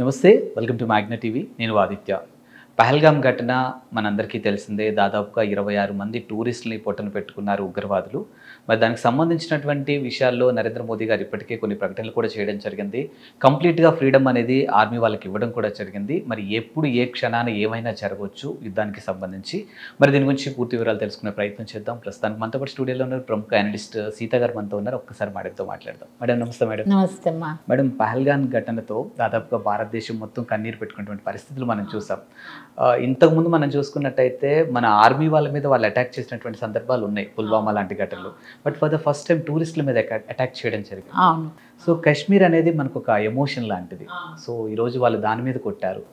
నమస్తే, welcome to Magna TV. నేను ఆదిత్య. పహల్గామ్ ఘటన మనందరికీ తెలిసిందే. దాదాపుగా 26 మంది టూరిస్టులని పొట్టన పెట్టుకున్నారు ఉగ్రవాదులు. మరి దానికి సంబంధించినటువంటి విషయాల్లో నరేంద్ర మోదీ గారు ఇప్పటికే కొన్ని ప్రకటనలు కూడా చేయడం జరిగింది. కంప్లీట్గా ఫ్రీడమ్ అనేది ఆర్మీ వాళ్ళకి ఇవ్వడం కూడా జరిగింది. మరి ఎప్పుడు ఏ క్షణాన ఏమైనా జరగవచ్చు యుద్ధానికి సంబంధించి. మరి దీని గురించి పూర్తి వివరాలు తెలుసుకునే ప్రయత్నం చేద్దాం. ప్రస్తుతానికి మనతో పాటు స్టూడియోలో ఉన్నారు ప్రముఖ అనలిస్ట్ సీత గారు మనతో ఉన్నారు. ఒక్కసారి మేడంతో మాట్లాడదాం. మేడం నమస్తే. నమస్తే అమ్మా. మేడం, పహల్గామ్ ఘటనతో దాదాపుగా భారతదేశం మొత్తం కన్నీరు పెట్టుకున్నటువంటి పరిస్థితులు మనం చూసాం. ఇంతకుముందు మనం చూసుకున్నట్టయితే మన ఆర్మీ వాళ్ళ మీద వాళ్ళు అటాక్ చేసినటువంటి సందర్భాలు ఉన్నాయి, పుల్వామా లాంటి ఘటనలు. But for the first time టూరిస్టుల మీద అటాక్ చేయడం జరిగింది. సో కాశ్మీర్ అనేది మనకు ఒక ఎమోషన్ లాంటిది. సో ఈరోజు వాళ్ళు దాని మీద కొట్టారు.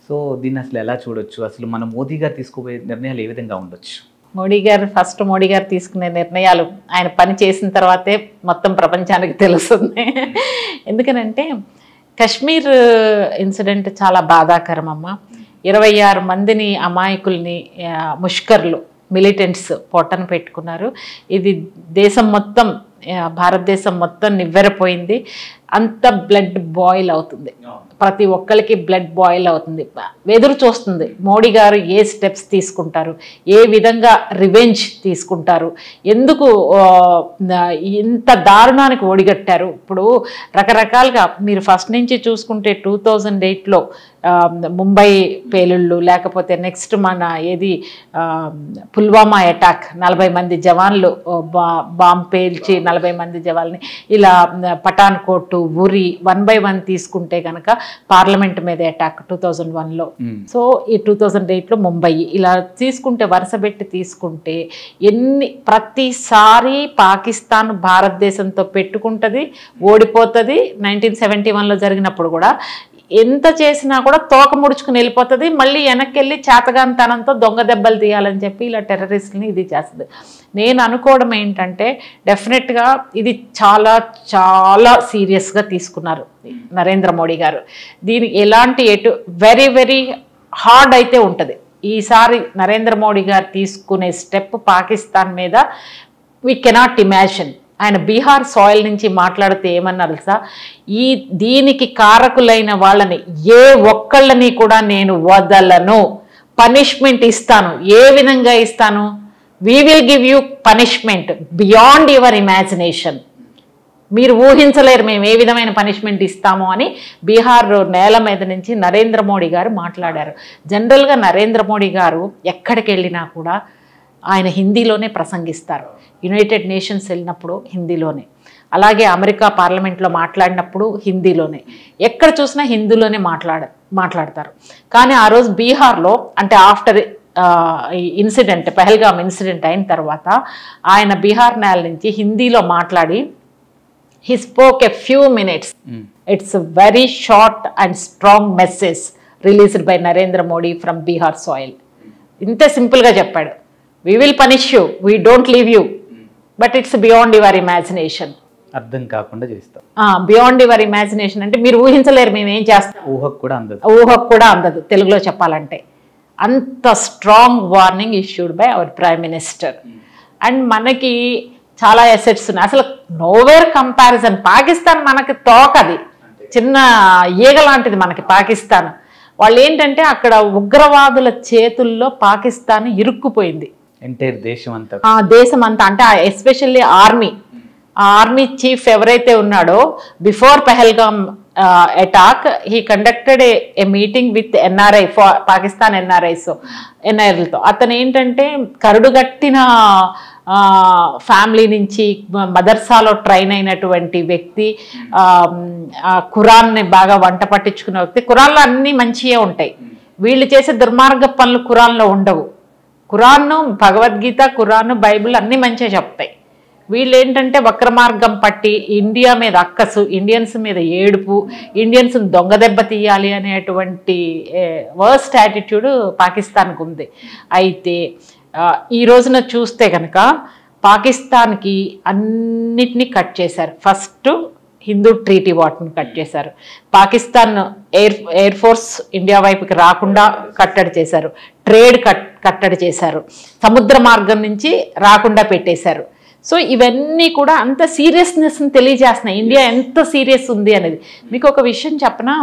సో దీన్ని అసలు ఎలా చూడొచ్చు? అసలు మన మోదీ గారు తీసుకోబోయే నిర్ణయాలు ఏ విధంగా ఉండొచ్చు? మోడీ గారు తీసుకునే నిర్ణయాలు ఆయన పని చేసిన తర్వాతే మొత్తం ప్రపంచానికి తెలుస్తుంది. ఎందుకనంటే కాశ్మీర్ ఇన్సిడెంట్ చాలా బాధాకరం అమ్మ. 26 మందిని అమాయకుల్ని ముష్కర్లు మిలిటెంట్స్ పొట్టన పెట్టుకున్నారు. ఇది దేశం మొత్తం, భారతదేశం మొత్తం నివ్వెరపోయింది. అంత బ్లడ్ బాయిల్ అవుతుంది, ప్రతి ఒక్కరికి బ్లడ్ బాయిల్ అవుతుంది. ఎదురు చూస్తుంది మోడీ గారు ఏ స్టెప్స్ తీసుకుంటారు, ఏ విధంగా రివెంజ్ తీసుకుంటారు, ఎందుకు ఇంత దారుణానికి ఒడిగట్టారు. ఇప్పుడు రకరకాలుగా మీరు ఫస్ట్ నుంచి చూసుకుంటే 2008లో ముంబై పేలుళ్ళు, లేకపోతే నెక్స్ట్ మన పుల్వామా అటాక్, 40 మంది జవాన్లు బాంబ్ పేల్చి 40 మంది జవాన్లని, ఇలా పఠాన్కోట్, ఉరి, 1 by 1 తీసుకుంటే కనుక పార్లమెంట్ మీద అటాక్ 2001లో. సో ఈ 2008లో ముంబై, ఇలా తీసుకుంటే వరుసపెట్టి తీసుకుంటే ప్రతిసారి పాకిస్తాన్ భారతదేశంతో పెట్టుకుంటుంది, ఓడిపోతుంది. 1971లో జరిగినప్పుడు కూడా ఎంత చేసినా కూడా తోక ముడుచుకుని వెళ్ళిపోతుంది. మళ్ళీ వెనక్కి వెళ్ళి చేతగాంతనంతో దొంగ దెబ్బలు తీయాలని చెప్పి ఇలా టెర్రరిస్ట్ని ఇది చేస్తుంది. నేను అనుకోవడం ఏంటంటే డెఫినెట్గా ఇది చాలా చాలా సీరియస్గా తీసుకున్నారు నరేంద్ర మోడీ గారు. దీనికి ఎలాంటి వెరీ వెరీ హార్డ్ అయితే ఉంటుంది. ఈసారి నరేంద్ర మోడీ గారు తీసుకునే స్టెప్ పాకిస్తాన్ మీద వీ కెనాట్ ఇమాజిన్. ఆయన బీహార్ సాయిల్ నుంచి మాట్లాడితే ఏమన్నారు తెలుసా? దీనికి కారకులైన వాళ్ళని ఏ ఒక్కళ్ళని కూడా నేను వదలను, పనిష్మెంట్ ఇస్తాను. ఏ విధంగా ఇస్తాను? We will give you punishment beyond your imagination. మీరు ఊహించలేరు మేము ఏ విధమైన పనిష్మెంట్ ఇస్తామో అని బీహార్ నేల మీద నుంచి నరేంద్ర మోడీ గారు మాట్లాడారు. జనరల్గా నరేంద్ర మోడీ గారు ఎక్కడికి వెళ్ళినా కూడా ఆయన హిందీలోనే ప్రసంగిస్తారు. యునైటెడ్ నేషన్స్ వెళ్ళినప్పుడు హిందీలోనే, అలాగే అమెరికా పార్లమెంట్లో మాట్లాడినప్పుడు హిందీలోనే, ఎక్కడ చూసినా హిందీలోనే మాట్లాడతారు. కానీ ఆ రోజు బీహార్లో, అంటే ఆఫ్టర్ ఇన్సిడెంట్, పహల్గామ్ ఇన్సిడెంట్ అయిన తర్వాత ఆయన బీహార్ నేల నుంచి హిందీలో మాట్లాడి he spoke a few minutes. It's a very short and strong message released by Narendra Modi from Bihar soil. ఇంత సింపుల్గా చెప్పాడు, we will punish you, we don't leave you, but it's beyond your imagination. అర్థం కాకుండా చేస్తాం. Beyond your imagination అంటే మీరు ఊహించలేరు మేము ఏం చేస్తాం, ఊహకు కూడా అందదు తెలుగులో చెప్పాలంటే. అంత strong warning issued by our prime minister. And మనకి చాలా ఎసెట్స్ ఉన్నాయి, అసలు నోవేర్ కంపారిజన్. పాకిస్తాన్ మనకి తోకది, చిన్న ఈగ లాంటిది మనకి పాకిస్తాన్. వాళ్ళు ఏంటంటే అక్కడ ఉగ్రవాదుల చేతుల్లో పాకిస్తాన్ ఇరుక్కుపోయింది. దేశం అంతా అంటే ఎస్పెషల్లీ ఆర్మీ. ఆ ఆర్మీ చీఫ్ ఎవరైతే ఉన్నాడో before Pahalgam attack he conducted a meeting with NRI, Pakistan ఎన్ఆర్ఐలతో. అతను ఏంటంటే కరుడుగట్టిన ఫ్యామిలీ నుంచి, మదర్సాలో ట్రైన్ అయినటువంటి వ్యక్తి, ఖురాన్ని బాగా వంట పట్టించుకున్న వ్యక్తి. ఖురాన్లో అన్నీ మంచిగా ఉంటాయి, వీళ్ళు చేసే దుర్మార్గ పనులు ఖురాన్లో ఉండవు. ఖురాన్ను, భగవద్గీత, ఖురాన్, బైబిల్ అన్నీ మంచిగా చెప్తాయి. వీళ్ళు ఏంటంటే వక్రమార్గం పట్టి ఇండియా మీద అక్కసు, ఇండియన్స్ మీద ఏడుపు, ఇండియన్స్ దొంగ దెబ్బ తీయాలి అనేటువంటి వర్స్ట్ యాటిట్యూడ్ పాకిస్తాన్కి ఉంది. అయితే ఈ రోజున చూస్తే కనుక పాకిస్తాన్కి అన్నిటినీ కట్ చేశారు. ఫస్ట్ హిందూ ట్రీటీ వాటిని కట్ చేశారు. పాకిస్తాన్ ఎయిర్ ఫోర్స్ ఇండియా వైపుకి రాకుండా కట్టడి చేశారు. ట్రేడ్ కట్టడి చేశారు. సముద్ర మార్గం నుంచి రాకుండా పెట్టేశారు. సో ఇవన్నీ కూడా అంత సీరియస్నెస్ని తెలియజేస్తున్నాయి, ఇండియా ఎంత సీరియస్ ఉంది అనేది. మీకు ఒక విషయం చెప్పనా,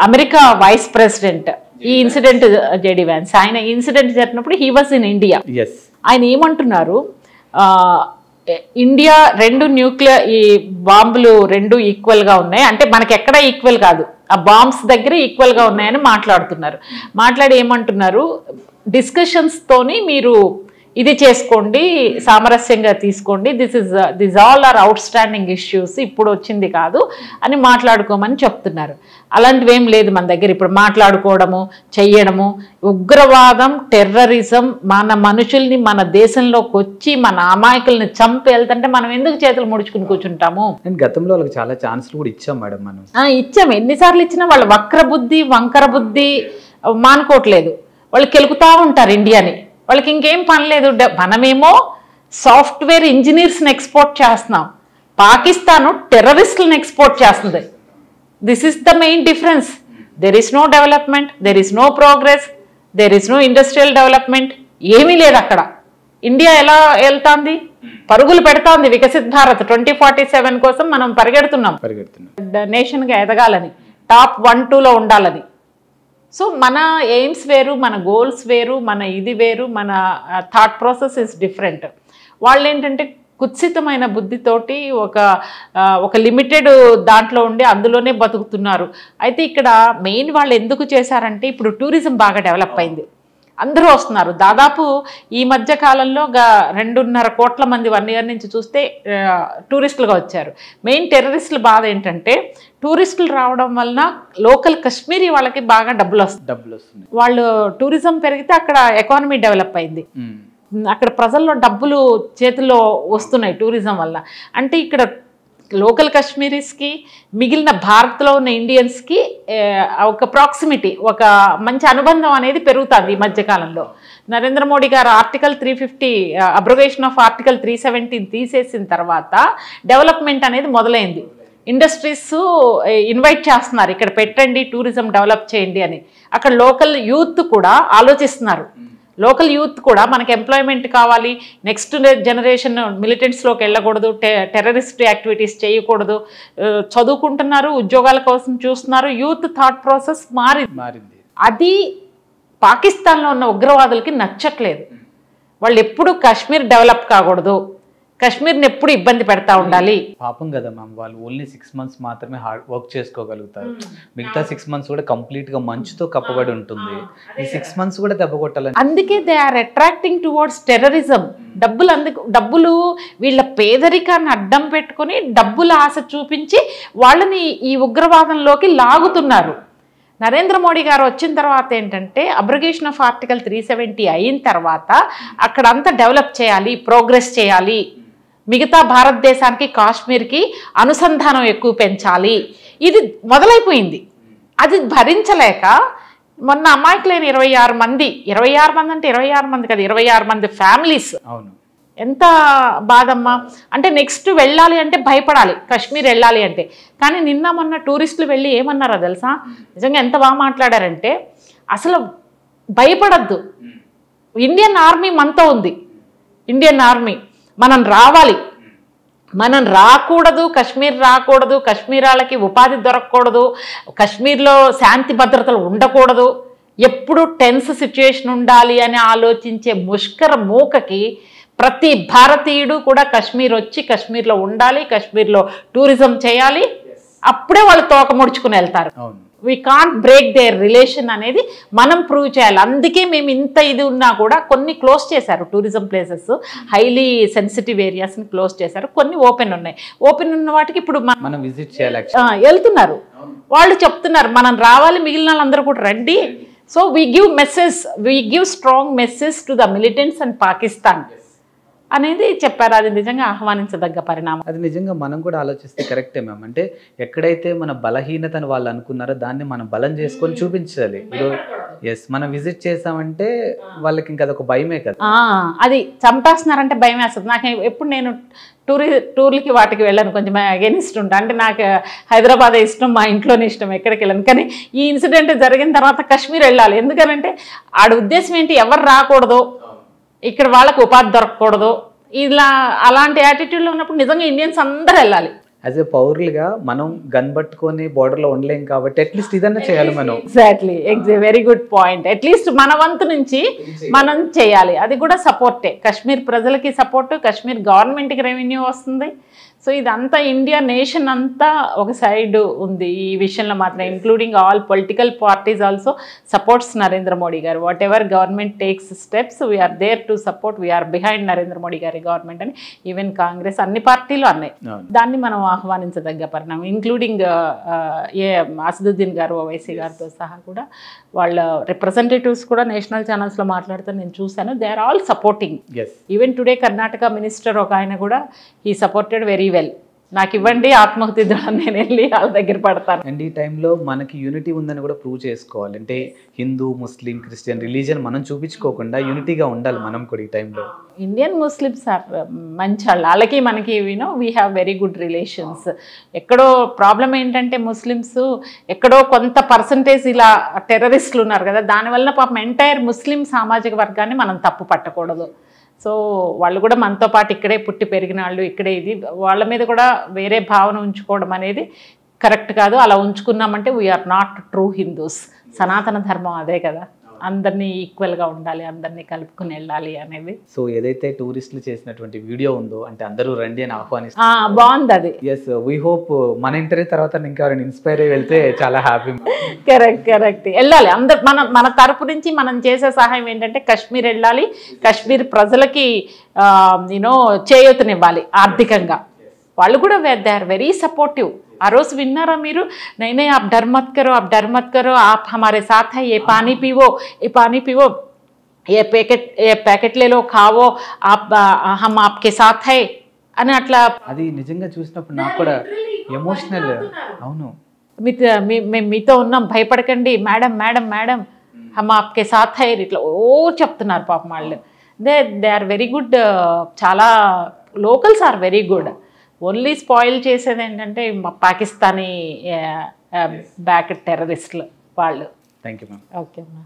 అమెరికా వైస్ ప్రెసిడెంట్ ఈ ఇన్సిడెంట్ జేడి వ్యాన్స్, ఆయన ఇన్సిడెంట్ జరిగినప్పుడు హీ వాజ్ ఇన్ ఇండియా. ఆయన ఏమంటున్నారు, ఇండియా 2 న్యూక్లియర్ ఈ బాంబులు 2 ఈక్వల్గా ఉన్నాయి, అంటే మనకి ఎక్కడ ఈక్వల్ కాదు, ఆ బాంబ్స్ దగ్గర ఈక్వల్గా ఉన్నాయని మాట్లాడుతున్నారు. మాట్లాడి ఏమంటున్నారు, డిస్కషన్స్తోని మీరు ఇది చేసుకోండి, సామరస్యంగా తీసుకోండి, this all are outstanding issues, ఇప్పుడు వచ్చింది కాదు అని మాట్లాడుకోమని చెప్తున్నారు. అలాంటివి ఏం లేదు మన దగ్గర ఇప్పుడు మాట్లాడుకోవడము చెయ్యడము. ఉగ్రవాదం, టెర్రరిజం మన మనుషుల్ని మన దేశంలోకి వచ్చి మన అమాయకుల్ని చంపి వెళ్తుంటే మనం ఎందుకు చేతులు ముడుచుకుని కూర్చుంటాము? గతంలో వాళ్ళకి చాలా ఛాన్సులు కూడా ఇచ్చాం మేడం మనం. ఇచ్చాము, ఎన్నిసార్లు ఇచ్చినా వాళ్ళ వక్ర బుద్ధి వంకర బుద్ధి మానుకోవట్లేదు, వాళ్ళు కెలుకుతూ ఉంటారు ఇండియాని. వాళ్ళకి ఇంకేం పని లేదు. మనమేమో సాఫ్ట్వేర్ ఇంజనీర్స్ని ఎక్స్పోర్ట్ చేస్తున్నాం, పాకిస్తాను టెర్రరిస్టులను ఎక్స్పోర్ట్ చేస్తుంది. This is the main difference. There is no development, there is no progress, there is no industrial development, ఏమీ లేదు అక్కడ. ఇండియా ఎలా వెళ్తాంది, పరుగులు పెడతాంది వికసిత్ భారత్ 2047 కోసం మనం పరిగెడుతున్నాం, నేషన్గా ఎదగాలని, టాప్ 1-2లో ఉండాలని. సో మన ఎయిమ్స్ వేరు, మన గోల్స్ వేరు, మన ఇది వేరు, మన థాట్ ప్రాసెస్ ఇస్ డిఫరెంట్. వాళ్ళు ఏంటంటే కుత్సితమైన బుద్ధితోటి ఒక లిమిటెడ్ దాంట్లో ఉండి అందులోనే బతుకుతున్నారు. అయితే ఇక్కడ మెయిన్ వాళ్ళు ఎందుకు చేశారంటే ఇప్పుడు టూరిజం బాగా డెవలప్ అయింది, అందరూ వస్తున్నారు. దాదాపు ఈ మధ్య కాలంలో 2.5 కోట్ల మంది 1 ఇయర్ నుంచి చూస్తే టూరిస్టులుగా వచ్చారు. మెయిన్ టెర్రరిస్టుల బాధ ఏంటంటే టూరిస్టులు రావడం వలన లోకల్ కాశ్మీరీ వాళ్ళకి బాగా డబ్బులు వస్తుంది. వాళ్ళు టూరిజం పెరిగితే అక్కడ ఎకానమీ డెవలప్ అయింది, అక్కడ ప్రజల్లో డబ్బులు చేతుల్లో వస్తున్నాయి టూరిజం వల్ల. అంటే ఇక్కడ లోకల్ కాశ్మీరీస్కి మిగిలిన భారత్లో ఉన్న ఇండియన్స్కి ఒక ప్రాక్సిమిటీ, ఒక మంచి అనుబంధం అనేది పెరుగుతుంది ఈ మధ్యకాలంలో. నరేంద్ర మోడీ గారు ఆర్టికల్ 350 అబ్రవేషన్ ఆఫ్ ఆర్టికల్ 317 తీసేసిన తర్వాత డెవలప్మెంట్ అనేది మొదలైంది. ఇండస్ట్రీస్ ఇన్వైట్ చేస్తున్నారు, ఇక్కడ పెట్టండి, టూరిజం డెవలప్ చేయండి అని. అక్కడ లోకల్ యూత్ కూడా ఆలోచిస్తున్నారు, లోకల్ యూత్ కూడా మనకి ఎంప్లాయ్మెంట్ కావాలి, నెక్స్ట్ జనరేషన్ మిలిటెంట్స్లోకి వెళ్ళకూడదు, టెర్రరిస్ట్ యాక్టివిటీస్ చేయకూడదు, చదువుకుంటున్నారు, ఉద్యోగాల కోసం చూస్తున్నారు. యూత్ థాట్ ప్రాసెస్ మారింది. అది పాకిస్తాన్లో ఉన్న ఉగ్రవాదులకి నచ్చట్లేదు. వాళ్ళు ఎప్పుడు కాశ్మీర్ డెవలప్ కాకూడదు, కాశ్మీర్ని ఎప్పుడు ఇబ్బంది పెడతా ఉండాలి. పాపం కదా మ్యామ్, వాళ్ళు ఓన్లీ 6 months మాత్రమే హార్డ్ వర్క్ చేసుకోగలుగుతారు, మిగతా 6 months కూడా కంప్లీట్ గా మంచుతో కప్పబడి ఉంటుంది. ఈ 6 months కూడా దెబ్బ కొట్టాలని, అందుకే they are attracting towards terrorism. డబ్బులు వీళ్ళ పేదరికాన్ని అడ్డం పెట్టుకొని డబ్బుల ఆశ చూపించి వాళ్ళని ఈ ఉగ్రవాదంలోకి లాగుతున్నారు. నరేంద్ర మోడీ గారు వచ్చిన తర్వాత ఏంటంటే అబ్రగేషన్ ఆఫ్ ఆర్టికల్ 370 అయిన తర్వాత అక్కడంతా డెవలప్ చేయాలి, ప్రోగ్రెస్ చేయాలి, మిగతా భారతదేశానికి కాశ్మీర్కి అనుసంధానం ఎక్కువ పెంచాలి, ఇది మొదలైపోయింది. అది భరించలేక మొన్న అమాయకులైన 26 మంది అంటే 26 మంది కదా, 26 మంది ఫ్యామిలీస్. అవును, ఎంత బాధమ్మా. అంటే నెక్స్ట్ వెళ్ళాలి అంటే భయపడాలి, కాశ్మీర్ వెళ్ళాలి అంటే. కానీ నిన్న మొన్న టూరిస్టులు వెళ్ళి ఏమన్నారో తెలుసా, నిజంగా ఎంత బాగా మాట్లాడారంటే, అసలు భయపడద్దు, ఇండియన్ ఆర్మీ మనతో ఉంది, ఇండియన్ ఆర్మీ, మనం రావాలి, మనం రాకూడదు, కాశ్మీర్ రాకూడదు, కాశ్మీర్ వాళ్ళకి ఉపాధి దొరకకూడదు, కాశ్మీర్లో శాంతి భద్రతలు ఉండకూడదు, ఎప్పుడు టెన్స్ సిచ్యుయేషన్ ఉండాలి అని ఆలోచించే ముష్కర మూకకి ప్రతి భారతీయుడు కూడా కాశ్మీర్ వచ్చి కాశ్మీర్లో ఉండాలి, కాశ్మీర్లో టూరిజం చేయాలి, అప్పుడే వాళ్ళు తోక ముడుచుకుని వెళ్తారు. We can't break their relation అనేది మనం ప్రూవ్ చేయాలి. అందుకే మేము ఇంత ఇది ఉన్నా కూడా కొన్ని క్లోజ్ చేశారు టూరిజం ప్లేసెస్, హైలీ సెన్సిటివ్ ఏరియాస్ని క్లోజ్ చేశారు, కొన్ని ఓపెన్ ఉన్నాయి. ఓపెన్ ఉన్న వాటికి ఇప్పుడు మనం విజిట్ చేయాలి, వెళ్తున్నారు, వాళ్ళు చెప్తున్నారు మనం రావాలి, మిగిలిన వాళ్ళందరూ కూడా రండి. So we give strong message to the militants and Pakistan అనేది చెప్పారు. అది నిజంగా ఆహ్వానించదగ్గ పరిణామం. అది నిజంగా మనం కూడా ఆలోచిస్తే కరెక్టే మ్యామ్. అంటే ఎక్కడైతే మన బలహీనతను వాళ్ళు అనుకున్నారో దాన్ని మనం బలం చేసుకొని చూపించాలి. ఇప్పుడు మనం విజిట్ చేసామంటే వాళ్ళకి ఇంకా అదొక భయమే కదా, అది చంపేస్తున్నారంటే భయం వేస్తుంది. నాకు ఎప్పుడు నేను టూర్లకి వాటికి వెళ్ళాను, కొంచెం అగెనిస్ట్ ఉంటా, అంటే నాకు హైదరాబాద్ ఇష్టం, మా ఇంట్లోనే ఇష్టం, ఎక్కడికి వెళ్ళాను. కానీ ఈ ఇన్సిడెంట్ జరిగిన తర్వాత కాశ్మీర్ వెళ్ళాలి, ఎందుకనంటే ఆడ ఉద్దేశం ఏంటి, ఎవరు రాకూడదు, ఇక్కడ వాళ్ళకి ఉపాధి దొరకకూడదు, ఇలా అలాంటి యాటిట్యూడ్లో ఉన్నప్పుడు నిజంగా ఇండియన్స్ అందరూ వెళ్ళాలి. యాజ్ ఎ పౌరులుగా మనం గన్ పట్టుకొని బోర్డర్లో ఉండలేం కాబట్టి అట్లీస్ట్ ఇదన్నా చేయాలి మనం. Exactly, very good point. At least మన వంతు నుంచి మనం చేయాలి. అది కూడా సపోర్టే, కాశ్మీర్ ప్రజలకి సపోర్టు, కాశ్మీర్ గవర్నమెంట్కి రెవెన్యూ వస్తుంది. సో ఇదంతా ఇండియా నేషన్ అంతా ఒక సైడ్ ఉంది ఈ విషయంలో మాత్రం, including all political parties also supports Narendra Modi గారు. Whatever government takes steps we are there to support, we are behind Narendra Modi గారి గవర్నమెంట్ అని ఈవెన్ కాంగ్రెస్ అన్ని పార్టీలు అన్నాయి. దాన్ని మనం ఆహ్వానించదగ్గ పరిణామం, ఇంక్లూడింగ్ అసదుద్దీన్ గారు, ఓవైసీ గారితో సహా కూడా వాళ్ళ రిప్రజెంటేటివ్స్ కూడా నేషనల్ ఛానల్స్లో మాట్లాడుతూ నేను చూశాను. They are all supporting. Even today Karnataka minister ఒక ఆయన కూడా హీ సపోర్టెడ్ వెరీ వెల్. నాకు ఇవ్వండి ఆత్మహత్య దళం, నేను వెళ్ళి వాళ్ళ దగ్గర పడతాను. అండ్ ఈ టైంలో మనకి యూనిటీ ఉందని కూడా ప్రూవ్ చేసుకోవాలి. అంటే హిందూ, ముస్లిం, క్రిస్టియన్ రిలీజియన్ మనం చూపించుకోకుండా యూనిటీగా ఉండాలి మనం కూడా ఈ టైంలో. ఇండియన్ ముస్లిమ్స్ ఆర్ మంచి వాళ్ళు, వాళ్ళకి మనకి we have very good relations. ఎక్కడో ప్రాబ్లం ఏంటంటే ముస్లిమ్స్ ఎక్కడో కొంత పర్సంటేజ్ ఇలా టెర్రరిస్టులు ఉన్నారు కదా, దానివల్ల పాపం ఎంటైర్ ముస్లిం సామాజిక వర్గాన్ని మనం తప్పు పట్టకూడదు. సో వాళ్ళు కూడా మనతో పాటు ఇక్కడే పుట్టి పెరిగిన వాళ్ళు, ఇక్కడే ఇది, వాళ్ళ మీద కూడా వేరే భావన ఉంచుకోవడం అనేది కరెక్ట్ కాదు. అలా ఉంచుకున్నామంటే వీఆర్ నాట్ ట్రూ హిందూస్. సనాతన ధర్మం అదే కదా, అందరినీ ఈక్వల్గా ఉండాలి, అందరినీ కలుపుకుని వెళ్ళాలి అనేది. సో ఏదైతే టూరిస్టులు చేసినటువంటి వీడియో ఉందో, అంటే అందరూ రండి అని ఆహ్వానిస్తారు, బాగుంది అది. ఎస్, వీ హోప్ మన ఇంటర్వ్యూ తర్వాత ఇంకా ఎవరైనా ఇన్స్పైర్ అయ్యి వెళ్తే చాలా హ్యాపీ. కరెక్ట్ వెళ్ళాలి అందరు. మన తరపు నుంచి మనం చేసే సహాయం ఏంటంటే కాశ్మీర్ వెళ్ళాలి, కాశ్మీర్ ప్రజలకి చేయూతనివ్వాలి ఆర్థికంగా. వాళ్ళు కూడా దే ఆర్ వెరీ సపోర్టివ్. ఆ రోజు విన్నారా మీరు, నైనే आप डर मत करो आप हमारे साथ है, ये पानी पीवो, ये पैकेट ले लो, खाओ, आप हम आपके साथ है అని అట్లా. అది నిజంగా చూసినప్పుడు నాకు కూడా ఎమోషనల్. అవును, మేము మీతో ఉన్నాం, భయపడకండి మేడం హమ్ ఆప్కే సాత్ హై, ఇట్లా చెప్తున్నారు పాపం వాళ్ళు. They are very good. చాలా locals are very good. Only spoil చేసేది ఏంటంటే పాకిస్తానీ బ్యాక్ టెర్రరిస్టులు వాళ్ళు. Thank you ma'am. Okay ma'am.